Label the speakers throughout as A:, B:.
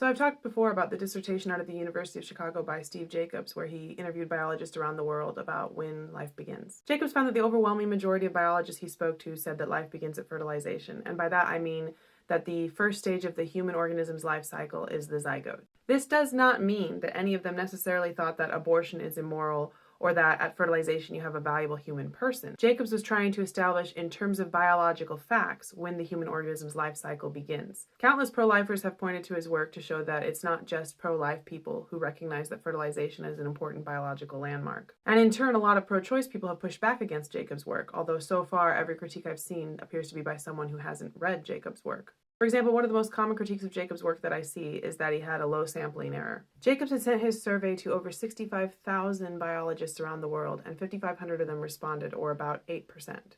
A: So I've talked before about the dissertation out of the University of Chicago by Steve Jacobs, where he interviewed biologists around the world about when life begins. Jacobs found that the overwhelming majority of biologists he spoke to said that life begins at fertilization, and by that I mean that the first stage of the human organism's life cycle is the zygote. This does not mean that any of them necessarily thought that abortion is immoral or that at fertilization you have a valuable human person. Jacobs was trying to establish in terms of biological facts when the human organism's life cycle begins. Countless pro-lifers have pointed to his work to show that it's not just pro-life people who recognize that fertilization is an important biological landmark. And in turn, a lot of pro-choice people have pushed back against Jacobs' work, although so far every critique I've seen appears to be by someone who hasn't read Jacobs' work. For example, one of the most common critiques of Jacobs' work that I see is that he had a low sampling error. Jacobs had sent his survey to over 65,000 biologists around the world, and 5,500 of them responded, or about 8%.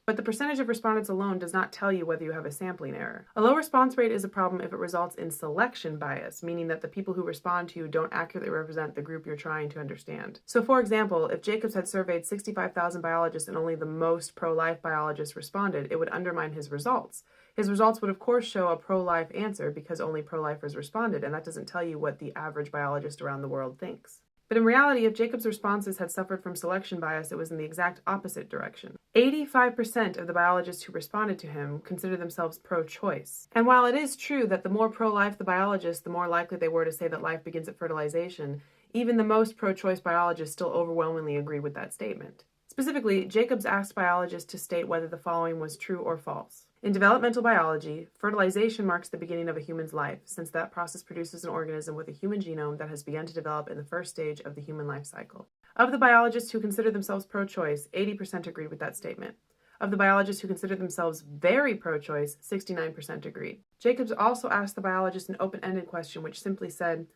A: But the percentage of respondents alone does not tell you whether you have a sampling error. A low response rate is a problem if it results in selection bias, meaning that the people who respond to you don't accurately represent the group you're trying to understand. So for example, if Jacobs had surveyed 65,000 biologists and only the most pro-life biologists responded, it would undermine his results. His results would of course show a pro-life answer because only pro-lifers responded, and that doesn't tell you what the average biologist around the world thinks. But in reality, if Jacobs' responses had suffered from selection bias, it was in the exact opposite direction. 85% of the biologists who responded to him consider themselves pro-choice. And while it is true that the more pro-life the biologists, the more likely they were to say that life begins at fertilization, even the most pro-choice biologists still overwhelmingly agree with that statement. Specifically, Jacobs asked biologists to state whether the following was true or false. In developmental biology, fertilization marks the beginning of a human's life, since that process produces an organism with a human genome that has begun to develop in the first stage of the human life cycle. Of the biologists who consider themselves pro-choice, 80% agreed with that statement. Of the biologists who consider themselves very pro-choice, 69% agreed. Jacobs also asked the biologists an open-ended question which simply said,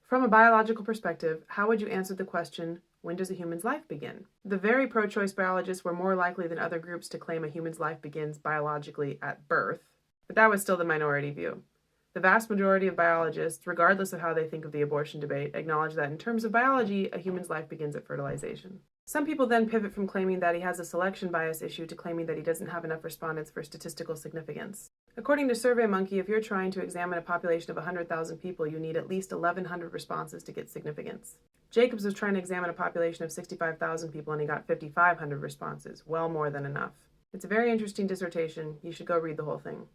A: from a biological perspective, how would you answer the question, when does a human's life begin? The very pro-choice biologists were more likely than other groups to claim a human's life begins biologically at birth, but that was still the minority view. The vast majority of biologists, regardless of how they think of the abortion debate, acknowledge that in terms of biology, a human's life begins at fertilization. Some people then pivot from claiming that he has a selection bias issue to claiming that he doesn't have enough respondents for statistical significance. According to SurveyMonkey, if you're trying to examine a population of 100,000 people, you need at least 1,100 responses to get significance. Jacobs was trying to examine a population of 65,000 people and he got 5,500 responses, well more than enough. It's a very interesting dissertation. You should go read the whole thing.